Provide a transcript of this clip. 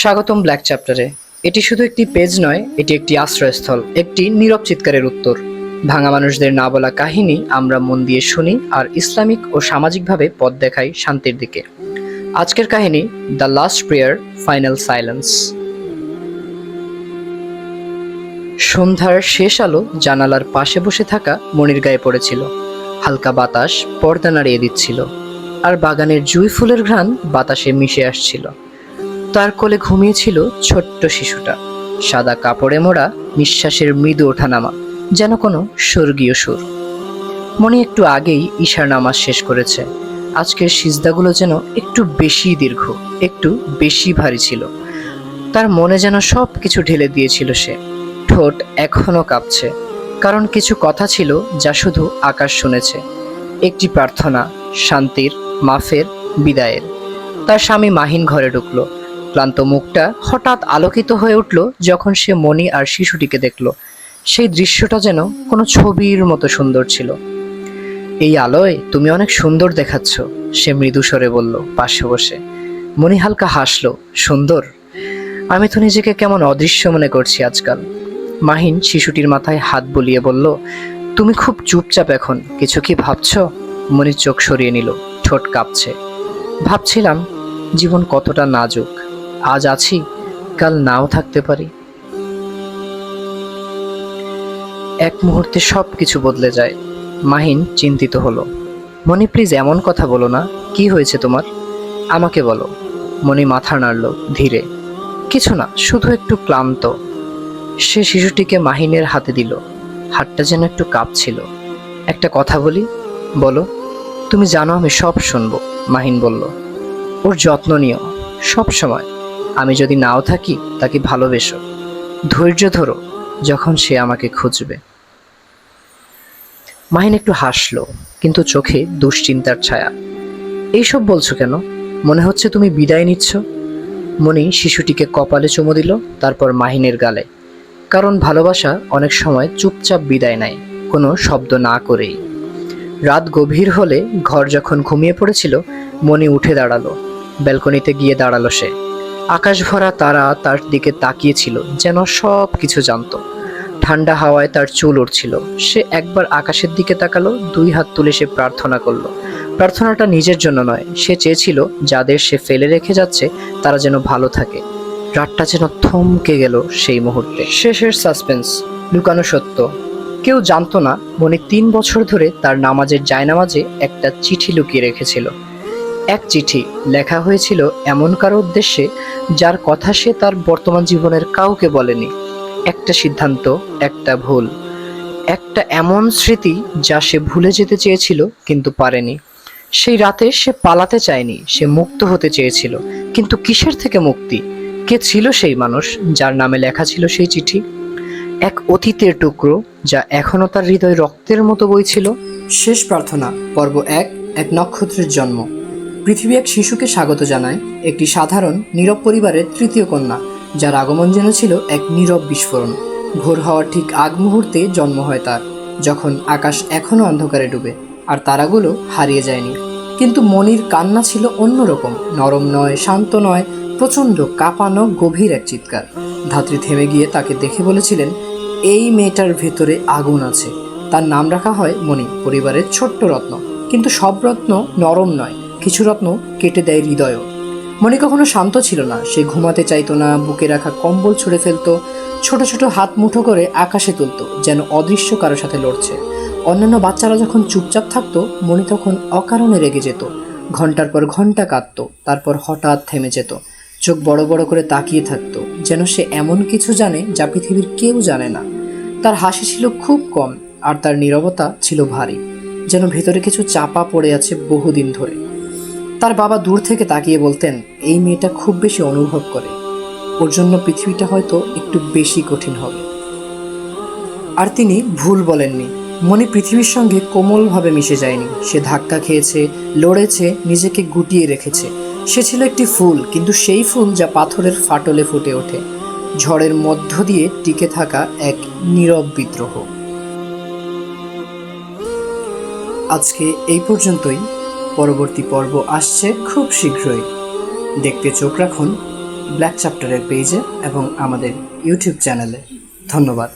স্বাগতম ব্ল্যাক চ্যাপ্টারে। এটি শুধু একটি পেজ নয়, এটি একটি আশ্রয়স্থল, একটি নীরব চিৎকারের উত্তর। ভাঙা মানুষদের না বলা কাহিনী আমরা মন দিয়ে শুনি আর ইসলামিক ও সামাজিকভাবে পথ দেখাই শান্তির দিকে। আজকের কাহিনী, the last prayer, final silence. সন্ধ্যার শেষ আলো জানালার পাশে বসে থাকা মনির গায়ে পড়েছিল। হালকা বাতাস পর্দা নাড়িয়ে দিচ্ছিল, আর বাগানের জুঁই ফুলের ঘ্রাণ বাতাসে মিশে আসছিল। তার কোলে ঘুমিয়েছিল ছোট্ট শিশুটা, সাদা কাপড়ে মোড়া, নিঃশ্বাসের মৃদু ওঠানামা, যেন কোনো স্বর্গীয় সুর। মনি একটু আগেই ঈশার নামাজ শেষ করেছে। আজকের সিজদাগুলো যেন একটু বেশি দীর্ঘ, একটু বেশি ভারী ছিল। তার মনে যেন সব কিছু ঢেলে দিয়েছিল সে। ঠোঁট এখনো কাঁপছে, কারণ কিছু কথা ছিল যা শুধু আকাশ শুনেছে। একটি প্রার্থনা, শান্তির, মাফের, বিদায়ের। তার স্বামী মাহিন ঘরে ঢুকলো। ক্লান্ত মুখটা হঠাৎ আলোকিত হয়ে উঠল যখন সে মনি আর শিশুটিকে দেখল। সেই দৃশ্যটা যেন কোনো ছবির মতো সুন্দর ছিল। এই আলোয় তুমি অনেক সুন্দর দেখাচ্ছ, সে মৃদু স্বরে বলল পাশে বসে। মনি হালকা হাসলো। সুন্দর? আমি তো নিজেকে কেমন অদৃশ্য মনে করছি আজকাল। মাহিন শিশুটির মাথায় হাত বুলিয়ে বলল, তুমি খুব চুপচাপ এখন, কিছু কি ভাবছো? মনির চোখ সরিয়ে নিল, ঠোঁট কাঁপছে। ভাবছিলাম জীবন কতটা নাজুক। আজ আছি, কাল নাও থাকতে পারি। এক মুহূর্তে সব কিছু বদলে যায়। মাহিন চিন্তিত হলো। মনি, প্লিজ এমন কথা বলো না। কি হয়েছে তোমার? আমাকে বলো। মনি মাথা নাড়ল ধীরে। কিছু না, শুধু একটু ক্লান্ত। সে শিশুটিকে মাহিনের হাতে দিল। হাতটা যেন একটু কাঁপছিল। একটা কথা বলি? বলো। তুমি জানো আমি সব শুনবো, মাহিন বলল। ওর যত্ন নিও, সব সময়। আমি যদি নাও থাকি, তাকে ভালোবেসো, ধৈর্য ধরো, যখন সে আমাকে খুঁজবে। মাহিন একটু হাসলো, কিন্তু চোখে দুশ্চিন্তার ছায়া। এইসব বলছো কেন? মনে হচ্ছে তুমি বিদায় নিচ্ছ। মনি শিশুটিকে কপালে চুমু দিল, তারপর মাহিনের গালে। কারণ ভালোবাসা অনেক সময় চুপচাপ বিদায় নেয়, কোনো শব্দ না করেই। রাত গভীর হলে, ঘর যখন ঘুমিয়ে পড়েছিল, মনি উঠে দাঁড়ালো। ব্যালকনিতে গিয়ে দাঁড়ালো সে। আকাশ ভরা তারা তার দিকে তাকিয়েছিল, যেন সব কিছু জানতো। ঠান্ডা হাওয়ায় তার চুল উড়ছিল। সে একবার আকাশের দিকে তাকালো, দুই হাত তুলে সে প্রার্থনা করলো। প্রার্থনাটা নিজের জন্য নয়, সে চেয়েছিল যাদের সে ফেলে রেখে যাচ্ছে তারা যেন ভালো থাকে। রাতটা যেন থমকে গেল সেই মুহূর্তে। শেষের সাসপেন্স, লুকানো সত্য। কেউ জানতো না মনি 3 বছর ধরে তার নামাজের জায়নামাজে একটা চিঠি লুকিয়ে রেখেছিল। এক চিঠি লেখা হয়েছিল এমন কারো উদ্দেশ্যে যার কথা সে তার বর্তমান জীবনের কাউকে বলেনি। একটা সিদ্ধান্ত, একটা ভুল, একটা এমন স্মৃতি যা সে ভুলে যেতে চেয়েছিল কিন্তু পারেনি। সেই রাতে সে পালাতে চায়নি, সে মুক্ত হতে চেয়েছিল। কিন্তু কিসের থেকে মুক্তি? কে ছিল সেই মানুষ যার নামে লেখা ছিল সেই চিঠি? এক অতীতের টুকরো যা এখনো তার হৃদয় রক্তের মতো বইছিল। শেষ প্রার্থনা, পর্ব 1। এক নক্ষত্রের জন্ম। পৃথিবী এক শিশুকে স্বাগত জানায়, একটি সাধারণ নীরব পরিবারের তৃতীয় কন্যা, যার আগমন যেন ছিল এক নীরব বিস্ফোরণ। ভোর হওয়ার ঠিক আগ মুহূর্তে জন্ম হয় তার, যখন আকাশ এখনো অন্ধকারে ডুবে আর তারাগুলো হারিয়ে যায়নি। কিন্তু মনির কান্না ছিল অন্যরকম, নরম নয়, শান্ত নয়, প্রচণ্ড কাঁপানো গভীর এক চিৎকার। ধাত্রী থেমে গিয়ে তাকে দেখে বলেছিলেন, এই মেয়েটার ভেতরে আগুন আছে। তার নাম রাখা হয় মনি, পরিবারের ছোট্ট রত্ন। কিন্তু সব রত্ন নরম নয়, কিছু রত্ন কেটে দেয় হৃদয়ও। মনি কখনো শান্ত ছিল না। সে ঘুমাতে চাইতো না, বুকে রাখা কম্বল ছুঁড়ে ফেলতো, ছোট ছোট হাত মুঠো করে আকাশে তুলতো, যেন অদৃশ্য কারোর সাথে লড়ছে। অন্যান্য বাচ্চারা যখন চুপচাপ থাকতো, মনি তখন অকারণে রেগে যেত। ঘন্টার পর ঘন্টা কাঁদতো, তারপর হঠাৎ থেমে যেত। চোখ বড় বড় করে তাকিয়ে থাকতো, যেন সে এমন কিছু জানে যা পৃথিবীর কেউ জানে না। তার হাসি ছিল খুব কম, আর তার নীরবতা ছিল ভারী, যেন ভেতরে কিছু চাপা পড়ে আছে বহুদিন ধরে। তার বাবা দূর থেকে তাকিয়ে বলতেন, এই মেয়েটা খুব বেশি অনুভব করে, ওর জন্য পৃথিবীটা হয়তো একটু বেশি কঠিন হবে। আর তিনি ভুল বলেননি। মনি পৃথিবীর সঙ্গে কোমলভাবে মিশে যায়নি। সে ধাক্কা খেয়েছে, লড়েছে, নিজেকে গুটিয়ে রেখেছে। সে ছিল একটি ফুল, কিন্তু সেই ফুল যা পাথরের ফাটলে ফুটে ওঠে, ঝড়ের মধ্য দিয়ে টিকে থাকা এক নীরব বিদ্রোহ। আজকে এই পর্যন্তই। পরবর্তী পর্ব আসছে খুব শীঘ্রই। দেখতে চোখ রাখুন ব্ল্যাক চ্যাপ্টারের পেজে এবং আমাদের ইউটিউব চ্যানেলে। ধন্যবাদ।